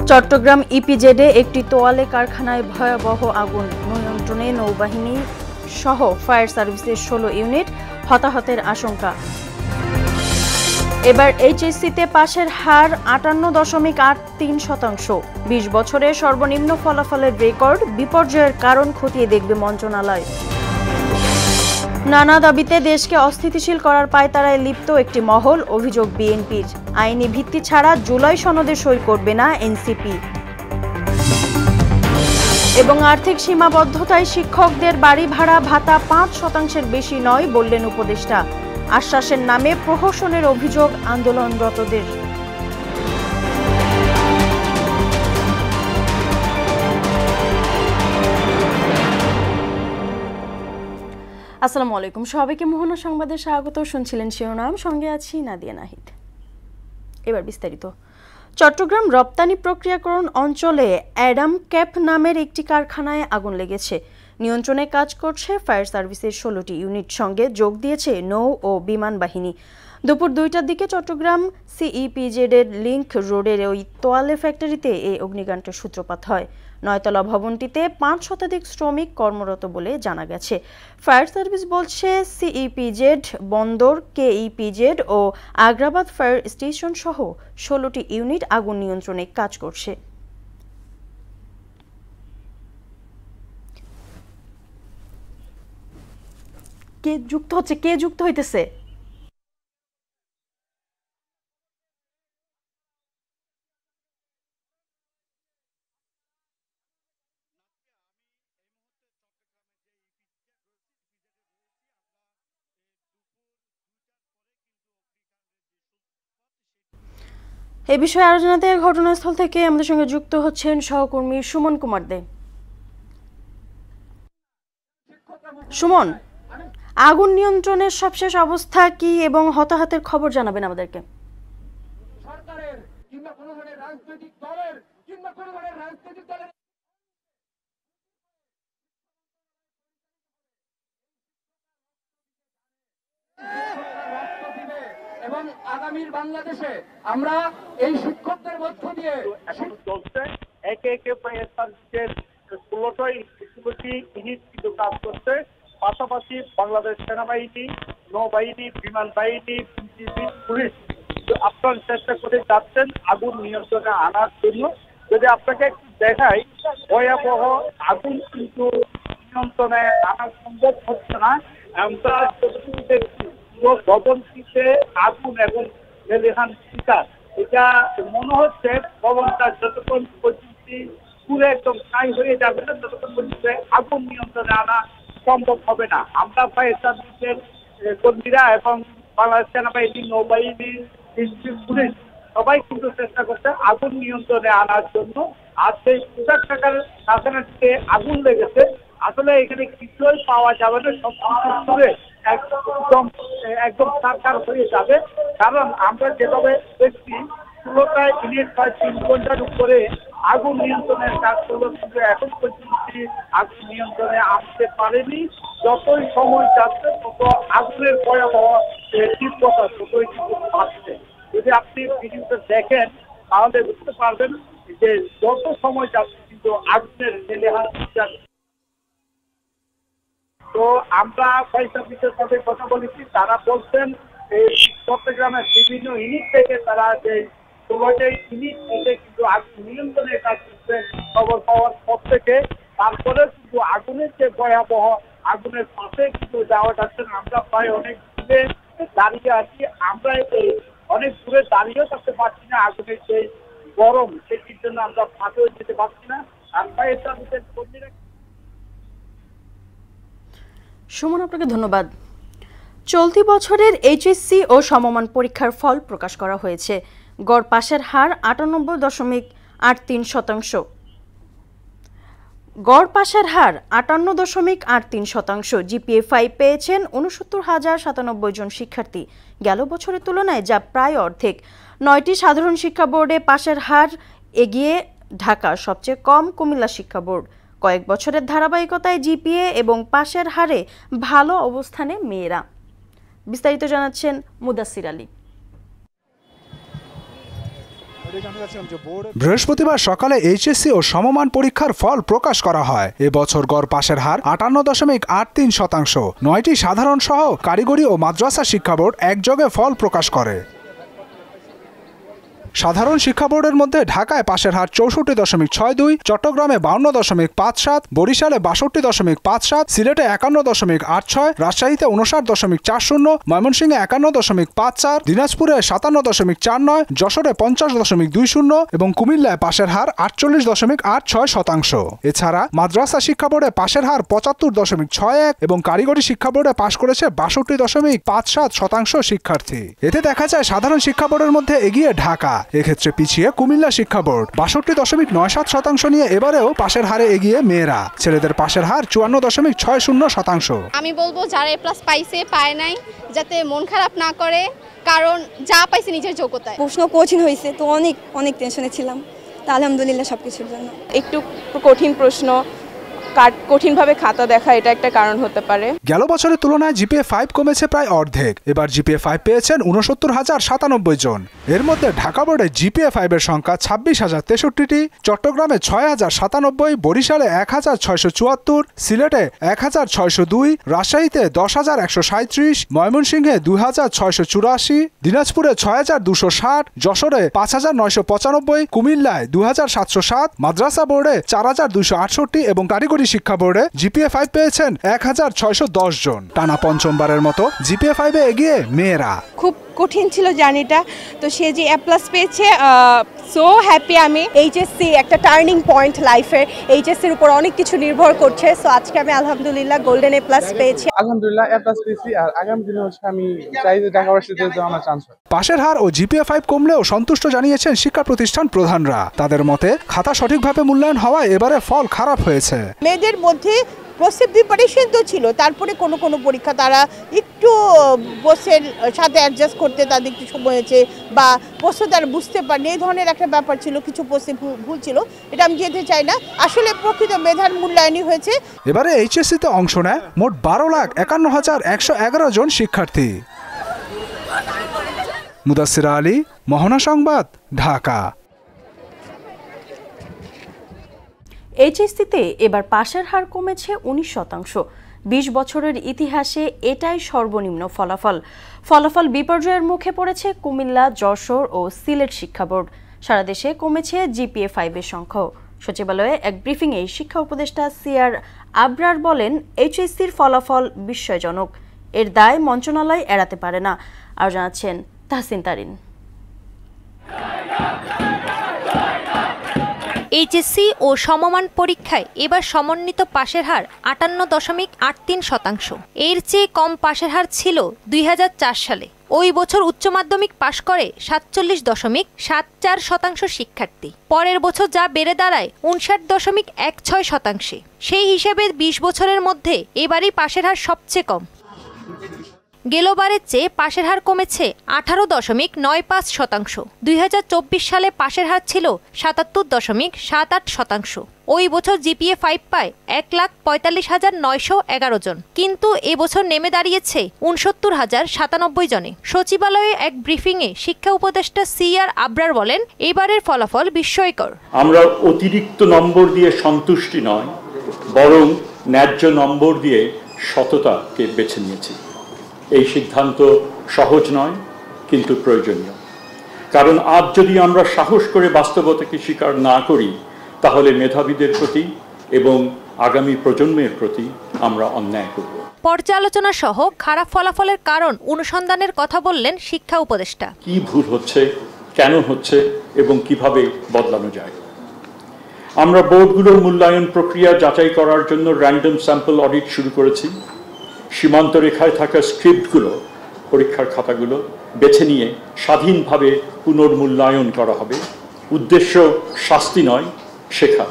চট্টগ্রাম ইপিজেডে একটি তোয়ালে কারখানায় ভয়াবহ আগুন, নিয়ন্ত্রণে নৌবাহিনী সহ ফায়ার সার্ভিসের ১৬ ইউনিট, হতাহতের আশঙ্কা। এবার এইচএসসিতে পাশের হার ৫৮.৮৩%। ২০ বছরে সর্বনিম্ন ফলাফলের রেকর্ড, বিপর্যয়ের কারণ খতিয়ে দেখবে মন্ত্রণালয়। নানা দাবিতে দেশকে অস্থিতিশীল করার পায়তারায় লিপ্ত একটি মহল, অভিযোগ বিএনপির। আইনি ভিত্তি ছাড়া জুলাই সনদে সই করবে না এনসিপি। এবং আর্থিক সীমাবদ্ধতায় শিক্ষকদের বাড়ি ভাড়া ভাতা ৫% বেশি নয় বললেন উপদেষ্টা। আশ্বাসের নামে প্রহসনের অভিযোগ আন্দোলনরতদের। আসসালামু আলাইকুম, সবাইকে মোহনা সংবাদে স্বাগত। শুনছিলেন শিরোনাম, সঙ্গে আছি নাদিয়া নাহিদ। এবার বিস্তারিত। চট্টগ্রাম রপ্তানি প্রক্রিয়াকরণ অঞ্চলে অ্যাডাম ক্যাপ নামের একটি কারখানায় আগুন লেগেছে। নিয়ন্ত্রণে কাজ করছে ফায়ার সার্ভিসের ১৬টি ইউনিট, সঙ্গে যোগ দিয়েছে নৌ ও বিমান বাহিনী। দুপুর ২টার দিকে চট্টগ্রাম সিইপিজেডের লিংক রোডের ওই তোয়ালে ফ্যাক্টরিতে এই অগ্নিকাণ্ডের সূত্রপাত হয়। ৯তলা ভবনটিতে ৫ শতাধিক শ্রমিক কর্মরত বলে জানা গেছে। ফায়ার সার্ভিস বলছে সিইপিজেড, বন্দর, কেইপিজেড ও আগ্রাবাদ ফায়ার স্টেশন সহ ১৬টি ইউনিট আগুন নিয়ন্ত্রণে কাজ করছে। কে যুক্ত হইতেছে? এ বিষয়ে আরো জানাতে ঘটনাস্থল থেকে আমাদের সঙ্গে যুক্ত হচ্ছেন সহকর্মী সুমন কুমার দে। সুমন, আগুন নিয়ন্ত্রণের সবশেষ অবস্থা কি এবং হতাহতের খবর জানাবেন আমাদেরকে। এবং আগামীর বাংলাদেশে আমরা এই শিক্ষকদের মধ্য দিয়ে এখন চলছে একে একে ফায়ার সার্ভিসের ১৬টি ইউনিট কিন্তু কাজ করছে। পাশাপাশি বাংলাদেশ সেনাবাহিনী, নৌবাহিনী, বিমান বাহিনী, পুলিশ আপনার চেষ্টা করে যাচ্ছেন আগুন নিয়ন্ত্রণে আনার জন্য। যদি আপনাকে একটু দেখাই, ভয়াবহ আগুন কিন্তু নিয়ন্ত্রণে আনা সম্ভব হচ্ছে না। আমরা ভবনটিতে আগুন এবং লেলিহান শিকার, এটা মনে হচ্ছে ভবনটা যতক্ষণ পর্যন্ত পুরো একদম ছাই হয়ে যাবে না ততক্ষণ পর্যন্ত আগুন নিয়ন্ত্রণে আনা সম্ভব হবে না। আমরা ফায়ার সার্ভিসের কর্মীরা এবং বাংলাদেশ সেনাবাহিনী, নৌবাহিনী, পুলিশ সবাই কিন্তু চেষ্টা করছে আগুন নিয়ন্ত্রণে আনার জন্য। আর সেই পোশাক টাকার কারখানাটিতে আগুন লেগেছে, আসলে এখানে কিছুই পাওয়া যাবে না, সব কিছু একদম সারকার হয়ে যাবে। কারণ আমরা যেভাবে দেখছি ১৬টা ইউনিট প্রায় ৩ ঘন্টার উপরে আগুন নিয়ন্ত্রণের কাজ করলো, কিন্তু এখন পর্যন্ত আগুন নিয়ন্ত্রণে আনতে পারেনি। যতই সময় যাচ্ছে তত আগুনের ভয়াবহ তীব্রতা ততই কিন্তু বাড়ছে। যদি আপনি ভিডিওটা দেখেন তাহলে বুঝতে পারবেন যে যত সময় যাচ্ছে কিন্তু আগুনের লেলিহান শিকার। তো আমরা ফায়ার সার্ভিসের সাথে কথা বলেছি, তারা বলছেন এই চট্টগ্রামের বিভিন্ন ইউনিট থেকে তারা যে ১৬টি ইউনিট থেকে কিন্তু আগুন নিয়ন্ত্রণের কাজ করছে খবর পাওয়ার পর থেকে। তারপরে কিন্তু আগুনের যে ভয়াবহ, আগুনের পাশে কিন্তু যাওয়া যাচ্ছে না। আমরা প্রায় অনেক দূরে দাঁড়িয়ে আছি, আমরা এই অনেক দূরে দাঁড়িয়েও থাকতে পারছি না। আগুনের যে গরম সেটির জন্য আমরা ফাঁকেও যেতে পারছি না। আর ফায়ার সার্ভিসের কর্মীরা। সুমন, আপনাকে ধন্যবাদ। চলতি বছরের এইচএসসি ও সমমান পরীক্ষার ফল প্রকাশ করা হয়েছে। গড় পাশের হার ৫৮.৮৩%। গড় পাশের হার ৫৮.৮৩%। জিপিএ 5 পেয়েছেন ৬৯,০৯৭ জন শিক্ষার্থী, গেল বছরের তুলনায় যা প্রায় অর্ধেক। ৯টি সাধারণ শিক্ষা বোর্ডে পাশের হার এগিয়ে ঢাকা, সবচেয়ে কম কুমিল্লা শিক্ষা বোর্ড। কয়েক বছরের ধারাবাহিকতায় জিপিএ এবং পাশের হারে ভালো অবস্থানে মেয়েরা। বিস্তারিত জানাচ্ছেন মুদাসসির আলী। বৃহস্পতিবার সকালে এইচএসসি ও সমমান পরীক্ষার ফল প্রকাশ করা হয়। এবছর গড় পাশের হার 58.83%। 9টি সাধারণ সহ কারিগরি ও মাদ্রাসা শিক্ষা বোর্ড একযোগে ফল প্রকাশ করে। সাধারণ শিক্ষা বোর্ডের মধ্যে ঢাকায় পাশের হার 64.62, চট্টগ্রামে 52.57, বরিশালে 62.57, সিলেটে 51.86, রাজশাহীতে 59.40, ময়মনসিংহে 51.54, দিনাজপুরে 57.49, যশোরে 50.20 এবং কুমিল্লায় পাশের হার 48.86%। এছাড়া মাদ্রাসা শিক্ষা বোর্ডে পাশের হার 75.61 এবং কারিগরি শিক্ষা বোর্ডে পাশ করেছে 62.57% শিক্ষার্থী। এতে দেখা যায় সাধারণ শিক্ষা বোর্ডের মধ্যে এগিয়ে ঢাকা, এক্ষেত্রে পিছিয়ে কুমিল্লা শিক্ষা বোর্ড। 62.97% নিয়ে এবারেও পাশের হারে এগিয়ে মেয়েরা। ছেলেদের পাশের হার 54.60%। আমি বলবো যারা এ প্লাস পাইছে পায় নাই যাতে মন খারাপ না করে, কারণ যা পাইছে নিজের যোগ্যতায়। প্রশ্ন কঠিন হয়েছে তো অনেক টেনশনে ছিলাম, তা আলহামদুলিল্লাহ সবকিছুর জন্য। একটু কঠিন প্রশ্ন, কঠিনভাবে খাতা দেখা এটা একটা কারণ হতে পারে। গেল বছরের তুলনায় জিপিএ 5 কমেছে প্রায় অর্ধেক। এবার জিপিএ 5 পেয়েছেন 69,097 জন। এর মধ্যে ঢাকা বোর্ডে জিপিএ 5 এর সংখ্যা 26,063টি, চট্টগ্রামে 6,097, বরিশালে 1,674, সিলেটে 1,602, রাজশাহীতে 10,137, ময়মনসিংহে 2,684, দিনাজপুরে 6,260, যশোরে 5,995, কুমিল্লায় 2,707, মাদ্রাসা বোর্ডে 4,268 এবং কারিগরি শিক্ষা বোর্ডে জিপিএ 5 পেয়েছেন 1,610 জন। টানা পঞ্চমবারের মতো জিপিএ 5 এ এগিয়ে মেয়েরা। খুব কঠিন ছিল জার্নিটা, তো সে যে এ প্লাস পেয়েছে, সো হ্যাপি আমি। এইচএসসি একটা টার্নিং পয়েন্ট লাইফে, এইচএসসির উপর অনেক কিছু নির্ভর করছে। সো আজকে আমি আলহামদুলিল্লাহ গোল্ডেন এ প্লাস পেয়েছি। আলহামদুলিল্লাহ এ প্লাস পেয়েছি, আর আগামী দিনে আমি চাই যে ঢাকা ভার্সিটিতে আমার চান্স হয়। পাশের হার ও জিপিএ 5 কমলেও সন্তুষ্ট জানিয়েছেন শিক্ষা প্রতিষ্ঠান প্রধানরা। তাদের মতে খাতা সঠিকভাবে মূল্যায়ন হওয়ায় এবারে ফল খারাপ হয়েছে। মেয়েদের মধ্যে প্রসেস প্রিপারেশন তো ছিল, তারপরে কোনো পরীক্ষা তারা একটু বসের সাথে অ্যাডজাস্ট করতে তাদের একটু সময় হয়েছে, বা প্রশ্ন তারা বুঝতে পারেনি, এই ধরনের একটা ব্যাপার ছিল। কিছু প্রশ্নে ভুল ছিল, এটা আমি যেতে চাই না। আসলে প্রকৃত মেধার মূল্যায়নই হয়েছে। এবারে এইচএসসিতে অংশ নেয় মোট 12,51,111 জন শিক্ষার্থী। মুদাসসির আলী, মোহনা সংবাদ, ঢাকা। এইচএসসিতে এবার পাশের হার কমেছে 19%। 20 বছরের ইতিহাসে এটাই সর্বনিম্ন ফলাফল বিপর্যয়ের মুখে পড়েছে কুমিল্লা, যশোর ও সিলেট শিক্ষা বোর্ড। সারা দেশে কমেছে জিপিএ 5 এর সংখ্যাও। সচিবালয়ে এক ব্রিফিংয়ে শিক্ষা উপদেষ্টা সিআর আবরার বলেন, এইচএসসির ফলাফল বিস্ময়জনক, এর দায় মন্ত্রণালয় এড়াতে পারে না। আর জানাচ্ছেন তাহসিন তারিন। এইচএসসি ও সমমান পরীক্ষায় এবার সমন্বিত পাশের হার 58.83%। এর চেয়ে কম পাশের হার ছিল 2004 সালে। ওই বছর উচ্চ মাধ্যমিক পাশ করে 47.74% শিক্ষার্থী। পরের বছর যা বেড়ে দাঁড়ায় 59.16%। সেই হিসেবে 20 বছরের মধ্যে এবারই পাশের হার সবচেয়ে কম। গেলবারের চেয়ে পাশের হার কমেছে 18.95%। 2024 সালে পাশের হার ছিল 77.78%। ওই বছর জিপিএ 5 পায় 1,45,911 জন, কিন্তু এবছর নেমে দাঁড়িয়েছে 69,097 জনে। সচিবালয়ে এক ব্রিফিংয়ে শিক্ষা উপদেষ্টা সিআর আবরার বলেন, এবারের ফলাফল বিস্ময়কর। আমরা অতিরিক্ত নম্বর দিয়ে সন্তুষ্টি নয়, বরং ন্যায্য নম্বর দিয়ে সততাকে বেছে নিয়েছি। এই সিদ্ধান্ত সহজ নয়, কিন্তু প্রয়োজনীয়। কারণ আজ যদি আমরা সাহস করে বাস্তবতাকে স্বীকার না করি, তাহলে মেধাবীদের প্রতি এবং আগামী প্রজন্মের প্রতি আমরা অন্যায় করব। পর্যালোচনা সহ খারাপ ফলাফলের কারণ অনুসন্ধানের কথা বললেন শিক্ষা উপদেষ্টা। কি ভুল হচ্ছে, কেন হচ্ছে এবং কিভাবে বদলানো যায়। আমরা বোর্ডগুলোর মূল্যায়ন প্রক্রিয়া যাচাই করার জন্য র্যান্ডম স্যাম্পল অডিট শুরু করেছি। সীমান্ত রেখায় থাকা স্ক্রিপ্টগুলো, পরীক্ষার খাতাগুলো বেছে নিয়ে স্বাধীনভাবে পুনর্মূল্যায়ন করা হবে। উদ্দেশ্য শাস্তি নয়, শেখা।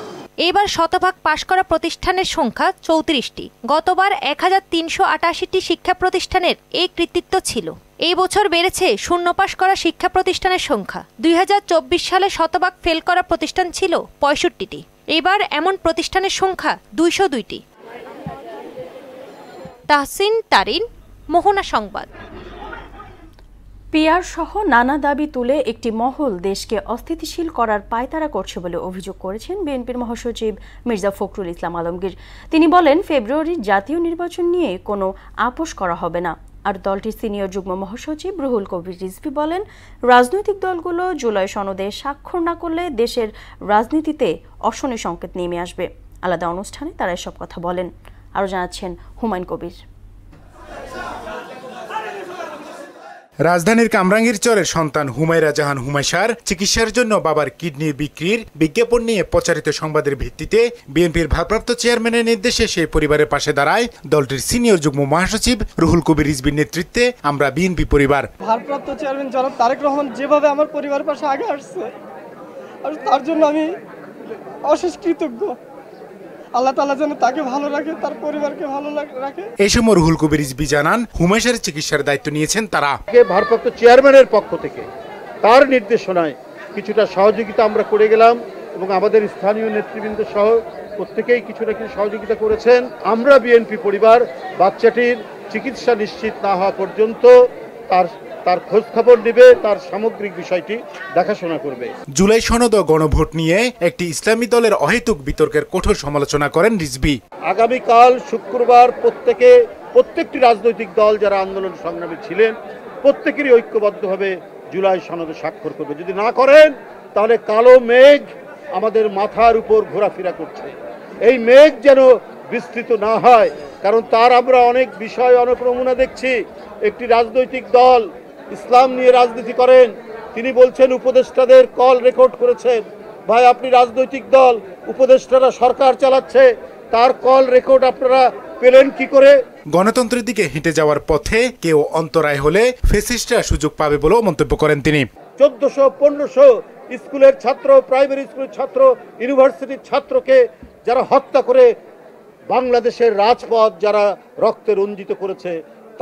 এবার শতভাগ পাশ করা প্রতিষ্ঠানের সংখ্যা 34টি। গতবার 1,388টি শিক্ষা প্রতিষ্ঠানের এই কৃতিত্ব ছিল। এই বছর বেড়েছে শূন্য পাশ করা শিক্ষা প্রতিষ্ঠানের সংখ্যা। 2024 সালে শতভাগ ফেল করা প্রতিষ্ঠান ছিল 65টি। এবার এমন প্রতিষ্ঠানের সংখ্যা 202টি। তাহসিন তারিন, মোহনা সংবাদ। পিআর সহ নানা দাবি তুলে একটি মহল দেশকে অস্থিতিশীল করার পায়তারা করছে বলে অভিযোগ করেছেন বিএনপির মহাসচিব মির্জা ফখরুল ইসলাম আলমগীর। তিনি বলেন, ফেব্রুয়ারির জাতীয় নির্বাচন নিয়ে কোনো আপোষ করা হবে না। আর দলটির সিনিয়র যুগ্ম মহাসচিব রুহুল কবির রিজভী বলেন, রাজনৈতিক দলগুলো জুলাই সনদে স্বাক্ষর না করলে দেশের রাজনীতিতে অশনি সংকেত নেমে আসবে। আলাদা অনুষ্ঠানে তারা এসব কথা বলেন। আরও জানাচ্ছেন হুমায়ুন কবির। রাজধানীর কামরাঙ্গীর চরের সন্তান হুমায়রা জাহান হুমায়সার চিকিৎসার জন্য বাবার কিডনির বিক্রির বিজ্ঞাপন নিয়ে প্রচারিত সংবাদের ভিত্তিতে বিএনপির ভারপ্রাপ্ত চেয়ারম্যানের নির্দেশে সেই পরিবারের পাশে দাঁড়ায় দলটির সিনিয়র যুগ্ম মহাসচিব রুহুল কবির রিজভীর নেতৃত্বে আমরা বিএনপি পরিবার। ভারপ্রাপ্ত চেয়ারম্যান জনাব তারেক রহমান যেভাবে আমার পরিবারের পাশে আগে আসছে, আর তার জন্য আমি অশেষ কৃতজ্ঞ। আল্লাহ তাআলা যেন তাকে ভালো রাখে, তার পরিবারকে ভালো রাখে। এই সময় রুহুল কবির রিজভী জানান, হুমায়সার চিকিৎসার দায়িত্ব নিয়েছেন তারা। ভারপ্রাপ্ত চেয়ারম্যানের পক্ষ থেকে তার নির্দেশনায় কিছুটা সহযোগিতা আমরা করে গেলাম এবং আমাদের স্থানীয় নেতৃবৃন্দ সহ প্রত্যেকেই কিছু না কিছু সহযোগিতা করেছেন। আমরা বিএনপি পরিবার বাচ্চাটির চিকিৎসা নিশ্চিত না হওয়া পর্যন্ত তার খোঁজ খবর নেবে, তার সামগ্রিক বিষয়টি দেখাশোনা করবে। জুলাই সনদ ও গণভোট নিয়ে একটি ইসলামী দলের অহেতুক বিতর্কের কঠোর সমালোচনা করেন রিজভী। আগামীকাল শুক্রবার প্রত্যেকটি রাজনৈতিক দল যারা আন্দোলন সংগ্রামী ছিলেন প্রত্যেকেরই ঐক্যবদ্ধভাবে জুলাই সনদে স্বাক্ষর করবে। যদি না করেন তাহলে কালো মেঘ আমাদের মাথার উপর ঘোরাফেরা করছে। এই মেঘ যেন বিস্তৃত না হয়, কারণ তার আমরা অনেক বিষয় অনেক নমুনা দেখছি। একটি রাজনৈতিক দল ইসলাম নিয়ে রাজনীতি করেন, তিনি বলছেন উপদেষ্টাদের কল রেকর্ড করেছেন। ভাই, আপনি রাজনৈতিক দল, উপদেষ্টারা সরকার চালাচ্ছে, তার কল রেকর্ড আপনারা পেলেন কি করে? গণতন্ত্রের দিকে হেঁটে যাওয়ার পথে কেউ অন্তরায় হলে ফ্যাসিস্টরা সুযোগ পাবে বলেও মন্তব্য করেন তিনি। 1400-1500 স্কুলের ছাত্র, প্রাইমারি স্কুলের ছাত্র, ইউনিভার্সিটির ছাত্রকে যারা হত্যা করে বাংলাদেশের রাজপথ যারা রক্তে রঞ্জিত করেছে,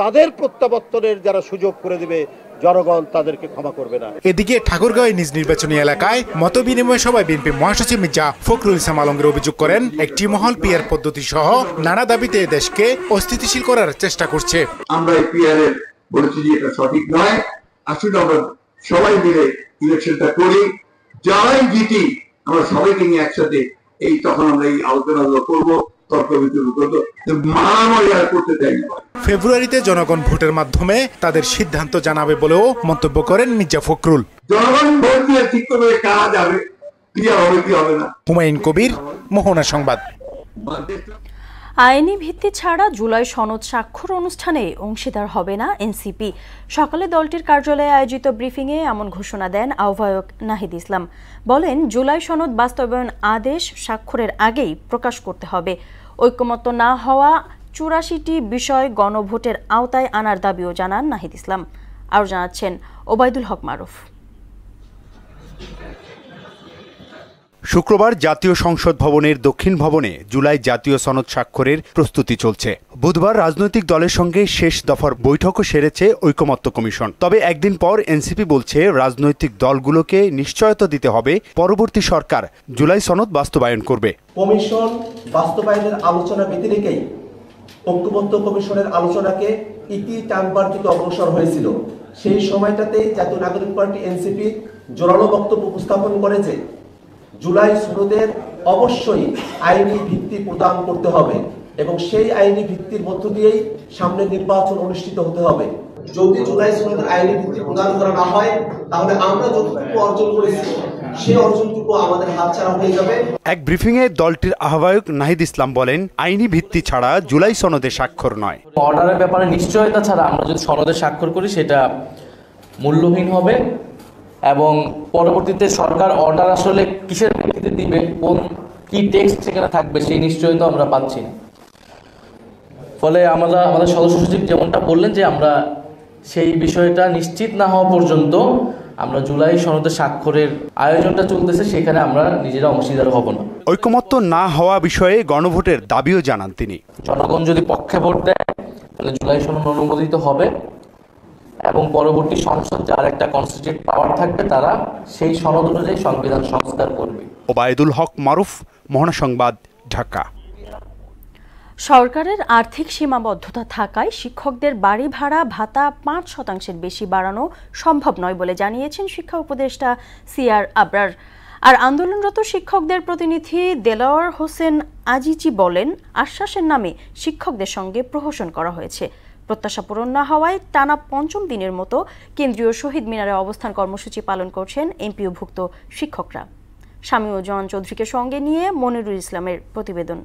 তাদের প্রত্যাবর্তনের যারা সুযোগ করে দিবে, জনগণ তাদেরকে ক্ষমা করবে না। এদিকে ঠাকুরগাঁও নিজ নির্বাচনী এলাকায় মত বিনিময় সভায় বিএনপি মহাসচিব মির্জা ফখরুল ইসলাম আলমগীর অভিযোগ করেন, একটি মহল পিআর পদ্ধতি সহ নানা দাবিতে দেশকে অস্থিতিশীল করার চেষ্টা করছে। আমরা এই পিআর এর বলেছি যে এটা সঠিক নয়, আসলে আমরা সবাই মিলে ইলেকশনটা করি, যারাই জিতি আমরা সবাইকে নিয়ে একসাথে তখন আমরা এই আলোচনাগুলো করবো, তর্ক বিতর্ক করবো, মারামারি আর করতে চাই না। ফেব্রুয়ারিতে জনগণ ভোটের মাধ্যমে তাদের সিদ্ধান্ত জানাবে বলেও মন্তব্য করেন মির্জা ফখরুল। জনগণ ভোট দিয়ে ঠিক করবে কারা যাবে, পিআর হবে কি হবে না। হুমায়ুন কবির, মোহনা সংবাদ। আইনি ভিত্তি ছাড়া জুলাই সনদ স্বাক্ষর অনুষ্ঠানে অংশীদার হবে না এনসিপি। সকালে দলটির কার্যালয়ে আয়োজিত ব্রিফিংয়ে এমন ঘোষণা দেন আহ্বায়ক নাহিদ ইসলাম। বলেন, জুলাই সনদ বাস্তবায়ন আদেশ স্বাক্ষরের আগেই প্রকাশ করতে হবে। ঐকমত্য না হওয়া 84টি বিষয় গণভোটের আওতায় আনার দাবিও জানান নাহিদ ইসলাম। আরও জানাচ্ছেন ওবায়দুল হক মারুফ। শুক্রবার জাতীয় সংসদ ভবনের দক্ষিণ ভবনে জুলাই জাতীয় সনদ স্বাক্ষরের প্রস্তুতি চলছে। বুধবার রাজনৈতিক দলের সঙ্গে শেষ দফার বৈঠকও সেরেছে ঐকমত্য কমিশন। তবে একদিন পর এনসিপি বলছে রাজনৈতিক দলগুলোকে নিশ্চয়তা দিতে হবে পরবর্তী সরকার জুলাই সনদ বাস্তবায়ন করবে। কমিশন বাস্তবায়নের আলোচনা ব্যতি রেখেই ঐকমত্য কমিশনের আলোচনাকে ইতি টানবার থেকে অগ্রসর হয়েছিল। সেই সময়টাতে জাতীয় নাগরিক পার্টি এনসিপি জোরালো বক্তব্য উপস্থাপন করেছে জুলাই সনদের অবশ্যই আইনি ভিত্তি প্রদান করতে হবে এবং সেই আইনি ভিত্তির মধ্য দিয়েই সামনে নির্বাচন অনুষ্ঠিত হতে হবে। যদি জুলাই সনদের আইনি ভিত্তি প্রদান করা না হয় তাহলে আমরা যতটুকু অর্জন করেছি সেই অর্জনটুকু আমাদের হাতছাড়া হয়ে যাবে। এক ব্রিফিংয়ে দলটির আহ্বায়ক নাহিদ ইসলাম বলেন, আইনি ভিত্তি ছাড়া জুলাই সনদে স্বাক্ষর নয়। অর্ডারের ব্যাপারে নিশ্চয়তা ছাড়া আমরা যদি সনদে স্বাক্ষর করি সেটা মূল্যহীন হবে এবং পরবর্তীতে সরকার অর্ডার আসলে কিসের ভিত্তিতে দিবে, কি টেক্সট সেখানে থাকবে সেই নিশ্চয়তা আমরা পাচ্ছি না। ফলে আমাদের সদস্য সচিব যেমনটা বললেন যে আমরা সেই বিষয়টা নিশ্চিত না হওয়া পর্যন্ত আমরা জুলাই সনদে স্বাক্ষরের আয়োজনটা চলতেছে সেখানে আমরা নিজেরা অংশীদার হব না। ঐকমত্য না হওয়া বিষয়ে গণভোটের দাবিও জানান তিনি। জনগণ যদি পক্ষে ভোট দেয় তাহলে জুলাই সনদ অনুমোদিত হবে এবং পরবর্তী সংসদ যার একটা কনস্টিটিউট পাওয়ার থাকবে তারা সেই সনদ অনুযায়ী সংবিধান সংস্কার করবে। ওবায়দুল হক মারুফ, মোহনা সংবাদ, ঢাকা। সরকারের আর্থিক সীমাবদ্ধতা থাকায় শিক্ষকদের বাড়ি ভাড়া ভাতা ৫% বেশি বাড়ানো সম্ভব নয় বলে জানিয়েছেন শিক্ষা উপদেষ্টা সিআর আবরার। আর আন্দোলনরত শিক্ষকদের প্রতিনিধি দেলাওয়ার হোসেন আজিজি বলেন, আশ্বাসের নামে শিক্ষকদের সঙ্গে প্রহসন করা হয়েছে। প্রত্যাশা পূরণ না হওয়ায় টানা ৫ম দিনের মতো কেন্দ্রীয় শহীদ মিনারে অবস্থান কর্মসূচি পালন করছেন এমপিওভুক্ত শিক্ষকরা। শামীউজ্জামান চৌধুরীকে সঙ্গে নিয়ে মনিরুল ইসলামের প্রতিবেদন।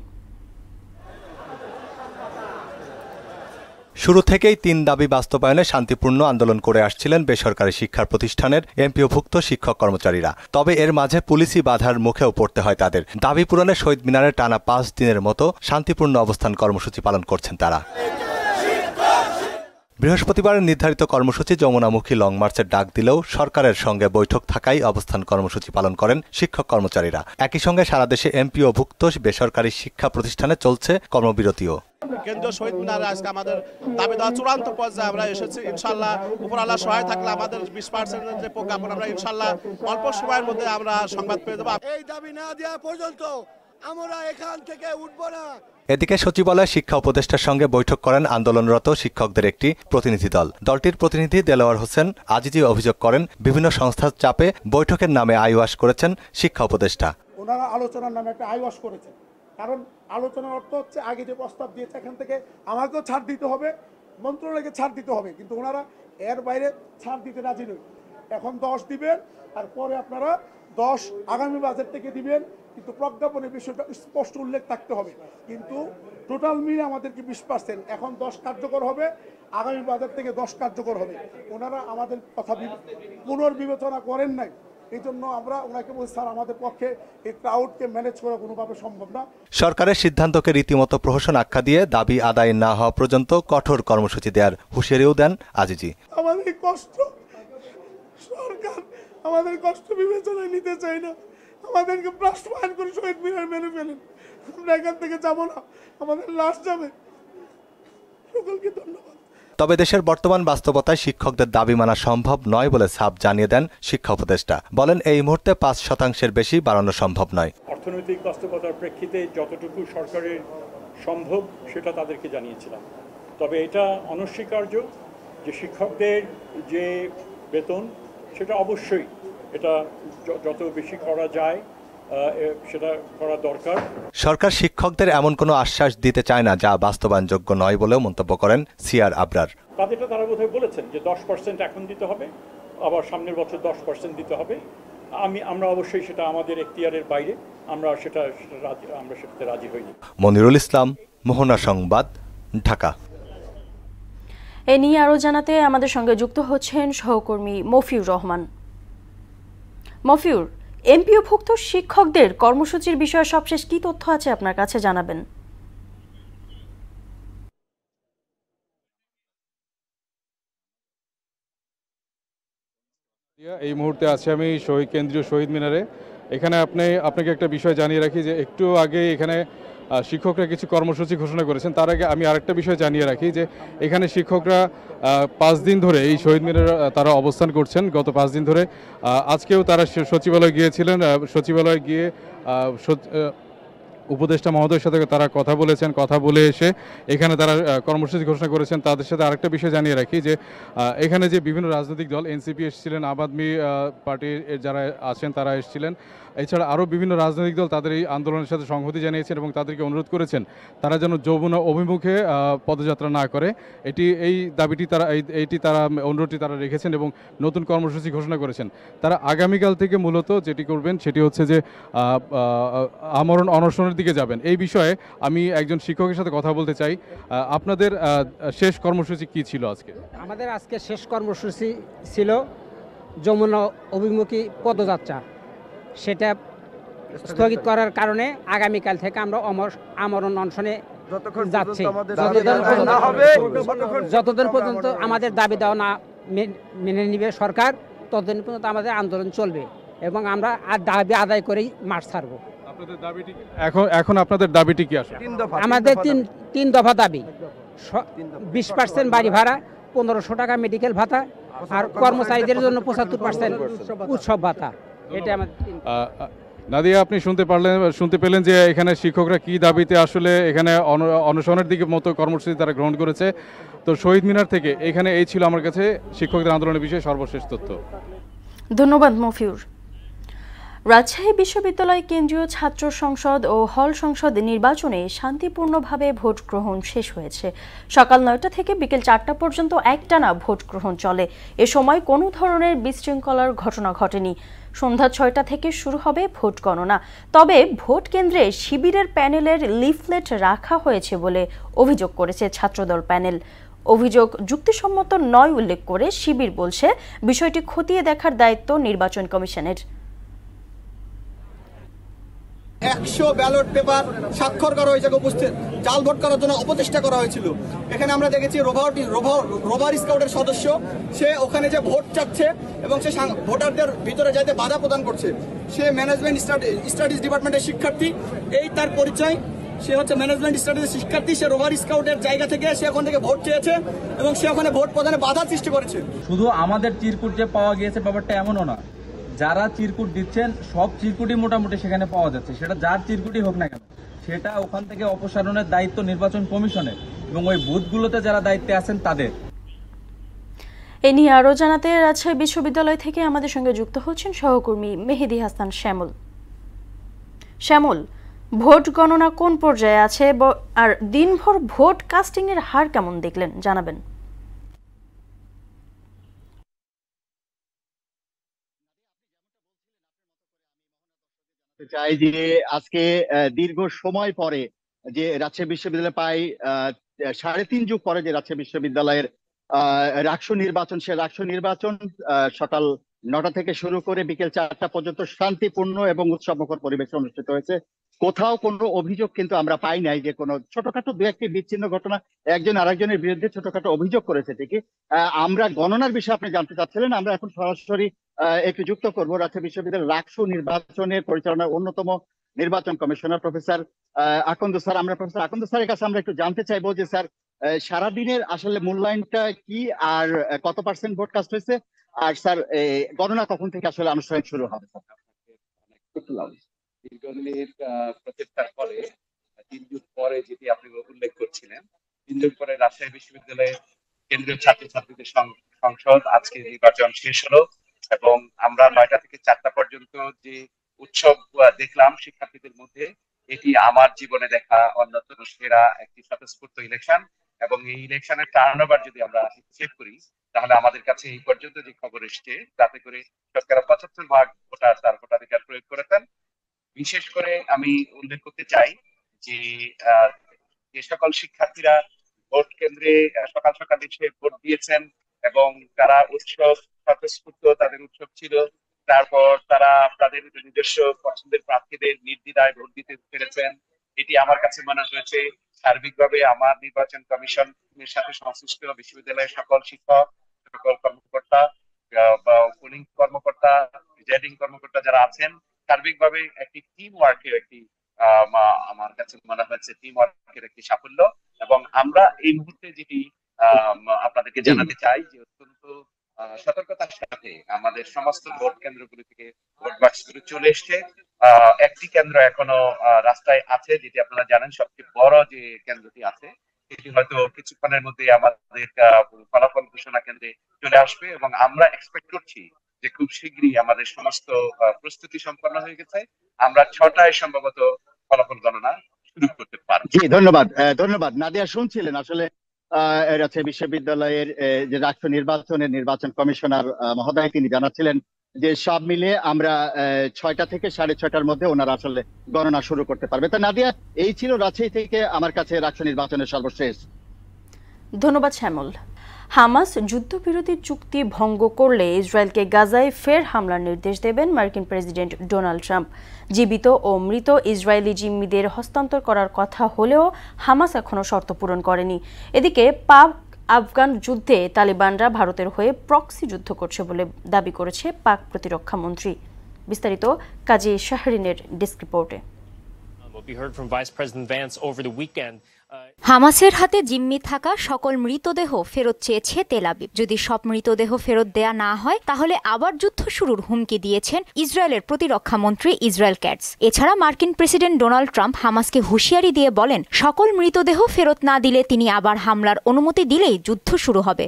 শুরু থেকেই ৩ দাবি বাস্তবায়নে শান্তিপূর্ণ আন্দোলন করে আসছিলেন বেসরকারি শিক্ষার প্রতিষ্ঠানের এমপিওভুক্ত শিক্ষক কর্মচারীরা। তবে এর মাঝে পুলিশি বাধার মুখেও পড়তে হয় তাদের। দাবি পূরণে শহীদ মিনারে টানা ৫ দিনের মতো শান্তিপূর্ণ অবস্থান কর্মসূচি পালন করছেন তারা। বৃহস্পতিবারের নির্ধারিত কর্মসূচি যমুনামুখী লং মার্চের ডাক দিলেও সরকারের সঙ্গে বৈঠক থাকায় অবস্থান কর্মসূচি পালন করেন শিক্ষক কর্মচারীরা। একই সঙ্গে সারা দেশে এমপিওভুক্ত বেসরকারি শিক্ষা প্রতিষ্ঠানে চলছে কর্মবিরতিও। কেন্দ্রীয় শহীদ মিনারে আজকে আমাদের দাবি দেওয়া চূড়ান্ত পর্যায়ে আমরা এসেছি। ইনশাল্লাহ উপরআল্লাহ সহায় থাকলে আমাদের 20% যে প্রজ্ঞাপন আমরা ইনশাল্লাহ অল্প সময়ের মধ্যে আমরা সংবাদ পেয়ে দেবো। এই দাবি না দেওয়া পর্যন্ত আমরা এখান থেকে উঠব না। এদিকে সচিবালয়ে শিক্ষা উপদেষ্টার সঙ্গে বৈঠক করেন আন্দোলনরত শিক্ষকদের একটি প্রতিনিধি দল। দলটির প্রতিনিধি দেলাওয়ার হোসেন আজিজি অভিযোগ করেন, বিভিন্ন সংস্থার চাপে বৈঠকের নামে আইওয়াশ করেছেন শিক্ষা উপদেষ্টা। ওনারা আলোচনার নামে একটা আইওয়াশ করেছেন, কারণ আলোচনার অর্থ হচ্ছে আগে যে প্রস্তাব দিয়েছে এখান থেকে আমাকেও ছাড় দিতে হবে, মন্ত্রণালয়কে ছাড় দিতে হবে, কিন্তু ওনারা এর বাইরে ছাড় দিতে রাজি নয়। এখন 10 দিবেন আর পরে আপনারা 10 আগামী বাজেট থেকে দিবেন, কিন্তু প্রজ্ঞাপনের বিষয়টা স্পষ্ট উল্লেখ থাকতে হবে। কিন্তু টোটাল মিলে আমাদেরকে 20%, এখন 10 কার্যকর হবে, আগামী বাজেট থেকে 10 কার্যকর হবে। ওনারা আমাদের কথা পুনর্বিবেচনা করেন নাই, এই জন্য আমরা ওনাকে বলছি, স্যার আমাদের পক্ষে এই ক্রাউডকে ম্যানেজ করা কোনোভাবে সম্ভব না। সরকারের সিদ্ধান্তকে রীতিমতো প্রহসন আখ্যা দিয়ে দাবি আদায় না হওয়া পর্যন্ত কঠোর কর্মসূচি দেওয়ার হুঁশিয়ারিও দেন আজিজি। আমাদের কষ্ট সরকার আমাদের কষ্ট বিবেচনায় নিতে চায় না, আমাদেরকে বাস্তবায়ন করে শহীদ মিনার মেনে ফেলেন। আমরা এখান থেকে যাব না, আমাদের লাশ যাবে। সকলকে ধন্যবাদ। তবে দেশের বর্তমান বাস্তবতায় শিক্ষকদের দাবি মানা সম্ভব নয় বলে সাফ জানিয়ে দেন শিক্ষা উপদেষ্টা। বলেন, এই মুহূর্তে 5% বেশি বাড়ানো সম্ভব নয়। অর্থনৈতিক বাস্তবতার প্রেক্ষিতে যতটুকু সরকারের সম্ভব সেটা তাদেরকে জানিয়েছিলাম। তবে এটা অনস্বীকার্য যে শিক্ষকদের যে বেতন সেটা অবশ্যই এটা যত বেশি করা যায় সেটা করা দরকার। সরকার শিক্ষকদের এমন কোনো আশ্বাস দিতে চায় না যা বাস্তবায়নযোগ্য নয় বলেও মন্তব্য করেন সিআর আবরার। তাদেরটা তারা বোধহয় বলেছেন যে 10% এখন দিতে হবে, আবার সামনের বছর 10% দিতে হবে। আমরা অবশ্যই সেটা আমাদের এখতিয়ারের বাইরে, আমরা সেটাতে রাজি হইনি। মনিরুল ইসলাম, মোহনা সংবাদ, ঢাকা। এ নিয়ে আরও জানাতে আমাদের সঙ্গে যুক্ত হচ্ছেন সহকর্মী মফিউর রহমান। মফিউর, এমপিওভুক্ত শিক্ষকদের কর্মসূচির বিষয়ে সবশেষ কি তথ্য আছে আপনার কাছে জানাবেন। এই মুহূর্তে আছি আমি কেন্দ্রীয় শহীদ মিনারে। এখানে আপনাকে একটা বিষয় জানিয়ে রাখি যে একটু আগে এখানে শিক্ষকরা কিছু কর্মসূচি ঘোষণা করেছেন। তার আগে আমি আরেকটা বিষয় জানিয়ে রাখি যে এখানে শিক্ষকরা 5 দিন ধরে এই শহীদ মিনারে তারা অবস্থান করছেন। গত 5 দিন ধরে আজকেও তারা সচিবালয়ে গিয়েছিলেন। সচিবালয়ে গিয়ে উপদেষ্টা মহোদয়ের সাথে তারা কথা বলেছেন। কথা বলে এসে এখানে তারা কর্মসূচি ঘোষণা করেছেন। তাদের সাথে আরেকটা বিষয় জানিয়ে রাখি যে এখানে যে বিভিন্ন রাজনৈতিক দল, এনসিপি এসেছিলেন, আম আদমি পার্টির যারা আছেন তারা এসেছিলেন, এছাড়া আরও বিভিন্ন রাজনৈতিক দল তাদের এই আন্দোলনের সাথে সংহতি জানিয়েছেন এবং তাদেরকে অনুরোধ করেছেন তারা যেন যমুনা অভিমুখে পদযাত্রা না করে। এইটি তারা অনুরোধটি তারা রেখেছেন এবং নতুন কর্মসূচি ঘোষণা করেছেন। তারা আগামীকাল থেকে মূলত যেটি করবেন সেটি হচ্ছে যে আমরণ অনশনের দিকে যাবেন। এই বিষয়ে আমি একজন শিক্ষকের সাথে কথা বলতে চাই। আপনাদের শেষ কর্মসূচি কি ছিল আজকে? আমাদের আজকে শেষ কর্মসূচি ছিল যমুনা অভিমুখী পদযাত্রা। সেটা স্থগিত করার কারণে আগামীকাল থেকে আমরা আমরণ অনশনে যাচ্ছি। যতদিন পর্যন্ত আমাদের দাবি দেওয়া না মেনে নিবে সরকার, ততদিন পর্যন্ত আমাদের আন্দোলন চলবে এবং আমরা দাবি আদায় করেই মাঠ ছাড়ব। এখন আপনাদের দাবিটি কি আসলে? আমাদের তিন দফা দাবি: 20% বাড়ি ভাড়া, 1500 টাকা মেডিকেল ভাতা, আর কর্মচারীদের জন্য 75% উৎসব ভাতা। এটা আমাদের নাদিয়া, আপনি শুনতে পেলেন যে এখানে শিক্ষকরা কি দাবিতে আসলে এখানে অনশনের দিকে মতো কর্মসূচি তারা গ্রহণ করেছে। তো শহীদ মিনার থেকে এখানে এই ছিল আমার কাছে শিক্ষকদের আন্দোলনের বিষয়ে সর্বশেষ তথ্য। ধন্যবাদ মফিউর। রাজশাহী বিশ্ববিদ্যালয় কেন্দ্রীয় ছাত্র সংসদ ও হল সংসদ নির্বাচনে শান্তিপূর্ণভাবে ভোট গ্রহণ শেষ হয়েছে। সকাল 9টা থেকে বিকেল 4টা পর্যন্ত একটানা ভোট গ্রহণ চলে। এ সময় কোনো ধরনের বিশৃঙ্খলার ঘটনা ঘটেনি। সন্ধ্যা 6টা থেকে শুরু হবে ভোট গণনা। তবে ভোট কেন্দ্রে শিবিরের প্যানেলের লিফলেট রাখা হয়েছে বলে অভিযোগ করেছে ছাত্রদল প্যানেল। অভিযোগ যুক্তিসম্মত নয় উল্লেখ করে শিবির বলছে বিষয়টি খতিয়ে দেখার দায়িত্ব নির্বাচন কমিশনের। 100 ব্যালট পেপার স্বাক্ষর করা হয়েছে, উপস্থিত জাল ভোট করার জন্য অপচেষ্টা করা হয়েছিল। এখানে আমরা দেখেছি রোভার স্কাউটের সদস্য, সে ওখানে যে ভোট চাচ্ছে এবং সে ভোটারদের ভিতরে যাইতে বাধা প্রদান করছে। সে ম্যানেজমেন্ট স্টাডিজ ডিপার্টমেন্টের শিক্ষার্থী, এই তার পরিচয়। সে হচ্ছে ম্যানেজমেন্ট স্টাডিজের শিক্ষার্থী। সে রোভার স্কাউটের জায়গা থেকে সে ওখান থেকে ভোট চেয়েছে এবং সে ওখানে ভোট প্রদানে বাধা সৃষ্টি করেছে। শুধু আমাদের চিরকুট যে পাওয়া গিয়েছে ব্যাপারটা এমনও না, যারা চিরকুট দিচ্ছেন সব চিরকুটই মোটামুটি সেখানে পাওয়া যাচ্ছে। সেটা যার চিরকুটই হোক না কেন, সেটা ওখান থেকে অপসারণের দায়িত্ব নির্বাচন কমিশনের এবং ওই বুথগুলোতে যারা দায়িত্বে আছেন তাদের। এ নিয়ে আরও জানাতে রাজশাহী বিশ্ববিদ্যালয় থেকে আমাদের সঙ্গে যুক্ত হচ্ছেন সহকর্মী মেহেদি হাসান শ্যামল। ভোট গণনা কোন পর্যায়ে আছে আর দিনভর ভোট কাস্টিং এর হার কেমন দেখলেন জানাবেন। চাই যে আজকে দীর্ঘ সময় পরে যে রাজশাহী বিশ্ববিদ্যালয় প্রায় 3.5 যুগ পরে যে রাজশাহী বিশ্ববিদ্যালয়ের রাকসু নির্বাচন, সে রাকসু নির্বাচন সকাল 9টা থেকে শুরু করে বিকেল 4টা পর্যন্ত শান্তিপূর্ণ এবং উৎসবমুখর পরিবেশে অনুষ্ঠিত হয়েছে। কোথাও কোনো অভিযোগ কিন্তু আমরা পাই নাই যে কোনো ছোটখাটো দু একটি বিচ্ছিন্ন ঘটনা একজন আরেকজনের বিরুদ্ধে ছোটখাটো অভিযোগ করেছে ঠিকই। আমরা গণনার বিষয়ে আপনি জানতে চাচ্ছিলেন, আমরা এখন সরাসরি একটু যুক্ত করবো রাজশাহী বিশ্ববিদ্যালয়ের রাকসু নির্বাচনের পরিচালনার অন্যতম নির্বাচন কমিশনার প্রফেসর আকন্দ স্যার। আমরা প্রফেসর আকন্দ স্যারের কাছে আমরা একটু জানতে চাইবো যে স্যার সারাদিনের আসলে মূল্যায়নটা কি আর কত পার্সেন্ট ভোট কাস্ট হয়েছে, আর স্যার গণনা কখন থেকে আসলে আনুষ্ঠানিক শুরু হবে? দীর্ঘদিনের প্রচেষ্টার ফলে 3 যুগ পরে যেটি আপনি উল্লেখ করছিলেন, 3 যুগ পরে রাজশাহী বিশ্ববিদ্যালয়ের কেন্দ্রীয় ছাত্রছাত্রীদের সংসদ আজকে নির্বাচন শেষ হলো এবং আমরা 9টা থেকে 4টা পর্যন্ত যে উৎসব দেখলাম শিক্ষার্থীদের মধ্যে, এটি আমার জীবনে দেখা অন্যতম সেরা একটি স্বতঃস্ফূর্ত ইলেকশন। এবং এই ইলেকশনের টার্নওভার যদি আমরা হিসেব করি তাহলে আমাদের কাছে এই পর্যন্ত যে খবর এসছে তাতে করে 75% ভোটার তার ভোটাধিকার প্রয়োগ করেছেন। বিশেষ করে আমি উল্লেখ করতে চাই যে সকল শিক্ষার্থীরা ভোট কেন্দ্রে সকাল সকাল এসে ভোট দিয়েছেন এবং তারা উৎসব স্বতঃস্ফূর্ত তাদের উৎসব ছিল। তারপর তারা তাদের নিজস্ব পছন্দের প্রার্থীদের নির্দ্বিধায় ভোট দিতে পেরেছেন। এটি আমার কাছে মনে হয়েছে সার্বিকভাবে আমার নির্বাচন কমিশনের সাথে সংশ্লিষ্ট বিশ্ববিদ্যালয়ের সকল শিক্ষক, সকল কর্মকর্তা বা পোলিং কর্মকর্তা, প্রিজাইডিং কর্মকর্তা যারা আছেন, সার্বিকভাবে একটি টিম ওয়ার্কের একটি আমার কাছে মনে হয়েছে টিম ওয়ার্কের একটি সাফল্য। এবং আমরা এই মুহূর্তে যেটি আপনাদেরকে জানাতে চাই যে অত্যন্ত সতর্কতার সাথে আমাদের সমস্ত ভোট কেন্দ্রগুলি থেকে ভোট বাক্সগুলো চলে এসছে। একটি কেন্দ্র এখনো রাস্তায় আছে, যেটি আপনারা জানেন সবচেয়ে বড় যে কেন্দ্রটি আছে সেটি হয়তো কিছুক্ষণের মধ্যে আমাদের ফলাফল ঘোষণা কেন্দ্রে চলে আসবে এবং আমরা এক্সপেক্ট করছি যে খুব শীঘ্রই আমাদের সমস্ত প্রস্তুতি সম্পন্ন হয়ে গেছে। আমরা 6টায় সম্ভবত ফলাফল গণনা শুরু করতে পারবো। জি ধন্যবাদ নাদিয়া। শুনছিলেন আসলে রাজশাহী বিশ্ববিদ্যালয়ের যে রাষ্ট্র নির্বাচন কমিশনার মহোদয় তিনি জানাচ্ছিলেন যে সব মিলে আমরা 6টা থেকে 6:30টার মধ্যে ওনারা আসলে গণনা শুরু করতে পারবে। তা নাদিয়া, এই ছিল রাজশাহী থেকে আমার কাছে রাষ্ট্র নির্বাচনের সর্বশেষ। ধন্যবাদ শ্যামল। হামাস যুদ্ধবিরতি চুক্তি ভঙ্গ করলে ইসরায়েলকে গাজায় ফের হামলার নির্দেশ দেবেন মার্কিন প্রেসিডেন্ট ডোনাল্ড ট্রাম্প। জীবিত ও মৃত ইসরায়েলি জিম্মিদের হস্তান্তর করার কথা হলেও হামাস এখনও শর্ত পূরণ করেনি। এদিকে পাক আফগান যুদ্ধে তালিবানরা ভারতের হয়ে প্রক্সি যুদ্ধ করছে বলে দাবি করেছে পাক প্রতিরক্ষা মন্ত্রী। বিস্তারিত কাজী শাহরিনের ডেস্ক রিপোর্টে। What we heard from Vice President Vance over the weekend হামাসের হাতে জিম্মি থাকা সকল মৃতদেহ ফেরত চেয়েছে তেল আবিব। যদি সব মৃতদেহ ফেরত দেয়া না হয় তাহলে আবার যুদ্ধ শুরুর হুমকি দিয়েছেন ইসরায়েলের প্রতিরক্ষা মন্ত্রী ইসরায়েল ক্যাটস। এছাড়া মার্কিন প্রেসিডেন্ট ডোনাল্ড ট্রাম্প হামাসকে হুঁশিয়ারি দিয়ে বলেন, সকল মৃতদেহ ফেরত না দিলে তিনি আবার হামলার অনুমতি দিলেই যুদ্ধ শুরু হবে।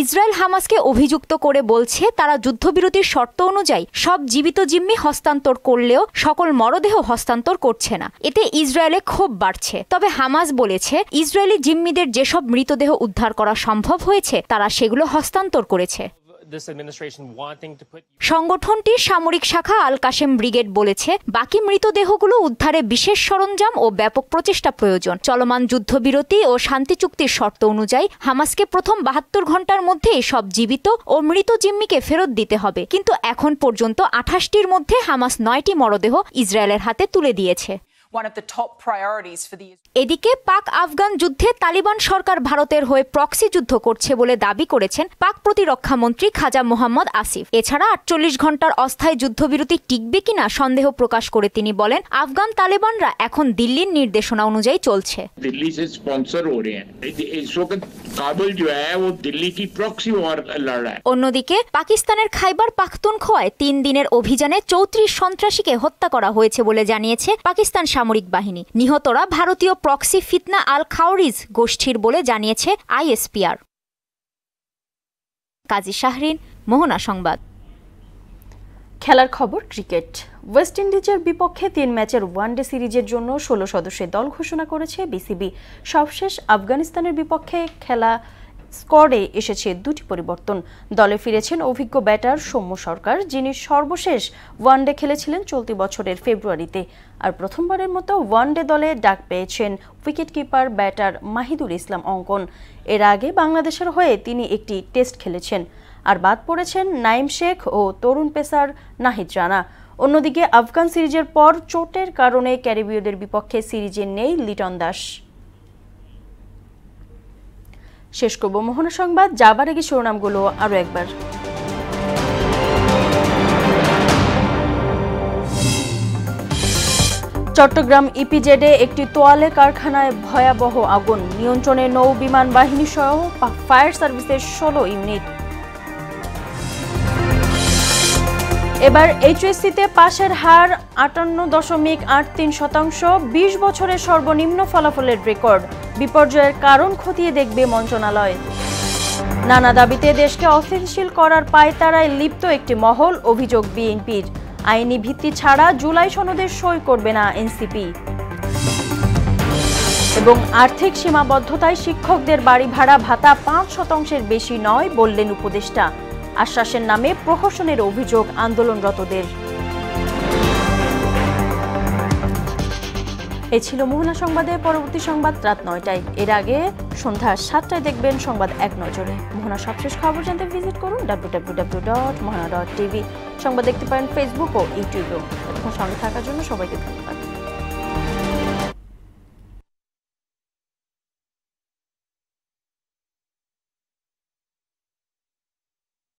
ইসরায়েল হামাসকে অভিযুক্ত করে বলছে তারা যুদ্ধবিরতির শর্ত অনুযায়ী সব জীবিত জিম্মি হস্তান্তর করলেও সকল মরদেহ হস্তান্তর করছে না। এতে ইসরায়েলে ক্ষোভ বাড়ছে। তবে হামাস বলেছে ইসরায়েলি জিম্মিদের যেসব মৃতদেহ উদ্ধার করা সম্ভব হয়েছে তারা সেগুলো হস্তান্তর করেছে। সংগঠনটির সামরিক শাখা আল কাশেম ব্রিগেড বলেছে বাকি মৃতদেহগুলো উদ্ধারে বিশেষ সরঞ্জাম ও ব্যাপক প্রচেষ্টা প্রয়োজন। চলমান যুদ্ধবিরতি ও শান্তি চুক্তির শর্ত অনুযায়ী হামাসকে প্রথম ৭২ ঘন্টার মধ্যে সব জীবিত ও মৃত জিম্মিকে ফেরত দিতে হবে, কিন্তু এখন পর্যন্ত ২৮টির মধ্যে হামাস ৯টি মরদেহ ইসরায়েলের হাতে তুলে দিয়েছে। এদিকে পাক আফগান যুদ্ধে তালিবান সরকার ভারতের হয়ে প্রক্সি যুদ্ধ করছে বলে দাবি করেছেন পাক প্রতিরক্ষা মন্ত্রী খাজা মোহাম্মদ আসিফ। এছাড়া ৪৮ ঘন্টার অস্থায়ী যুদ্ধবিরতি টিকবে কিনা সন্দেহ প্রকাশ করে তিনি বলেন, আফগান তালেবানরা এখন দিল্লির নির্দেশনা অনুযায়ী চলছে। दिल्ली से स्पॉन्सर हो रहे हैं। इस वक्त काबुल जो है वो दिल्ली की प्रॉक्सी वॉर लड़ रहा है। অন্যদিকে পাকিস্তানের খাইবার পাখতুনখোয়ায় ৩ দিনের অভিযানে ৩৪ সন্ত্রাসীকে হত্যা করা হয়েছে বলে জানিয়েছে পাকিস্তান সামরিক বাহিনী। নিহতরা ভারতীয় প্রক্সি ফিতনা আল খাওরিজ গোষ্ঠীর বলে জানিয়েছে আইএসপিআর। কাজী শাহরিন, মোহনা সংবাদ। খেলার খবর ক্রিকেট। ওয়েস্ট ইন্ডিজের বিপক্ষে ৩ ম্যাচের ওয়ানডে সিরিজের জন্য ১৬ সদস্যের দল ঘোষণা করেছে বিসিবি। সবশেষ আফগানিস্তানের বিপক্ষে খেলা স্কোয়াডে এসেছে ২টি পরিবর্তন। দলে ফিরেছেন অভিজ্ঞ ব্যাটার সৌম্য সরকার, যিনি সর্বশেষ ওয়ানডে খেলেছিলেন চলতি বছরের ফেব্রুয়ারিতে। আর প্রথমবারের মতো ওয়ানডে দলে ডাক পেয়েছেন উইকেটকিপার ব্যাটার মাহিদুল ইসলাম অঙ্কন। এর আগে বাংলাদেশের হয়ে তিনি একটি টেস্ট খেলেছেন। আর বাদ পড়েছেন নাইম শেখ ও তরুণ পেসার নাহিদ রানা। অন্যদিকে আফগান সিরিজের পর চোটের কারণে ক্যারিবীয়দের বিপক্ষে সিরিজে নেই লিটন দাস। শেষ করব মোহনা সংবাদ, যাবার আগে শিরোনামগুলো আরও একবার। চট্টগ্রাম ইপিজেডে একটি তোয়ালে কারখানায় ভয়াবহ আগুন, নিয়ন্ত্রণে নৌ বিমান বাহিনী সহ ফায়ার সার্ভিসের ১৬ ইউনিট। এবার এইচএসসিতে পাশের হার ৫৮.৮৩%, ২০ বছরের সর্বনিম্ন ফলাফলের রেকর্ড। বিপর্যয়ের কারণ খতিয়ে দেখবে মন্ত্রণালয়। নানা দাবিতে দেশকে অস্থিতিশীল করার পায়তারায় লিপ্ত একটি মহল, অভিযোগ বিএনপির। আইনি ভিত্তি ছাড়া জুলাই সনদে সই করবে না এনসিপি। এবং আর্থিক সীমাবদ্ধতায় শিক্ষকদের বাড়ি ভাড়া ভাতা ৫% বেশি নয় বললেন উপদেষ্টা। আশ্বাসের নামে প্রহসনের অভিযোগ আন্দোলনরতদের। এই ছিল মোহনা সংবাদে। পরবর্তী সংবাদ রাত ৯টায়। এর আগে সন্ধ্যা ৭টায় দেখবেন সংবাদ এক নজরে। মোহনা সবশেষ খবর জানতে ভিজিট করুন www.mohana.tv। সংবাদ দেখতে পারেন ফেসবুক ও ইউটিউবেও। এতক্ষণ সঙ্গে থাকার জন্য সবাইকে ধন্যবাদ।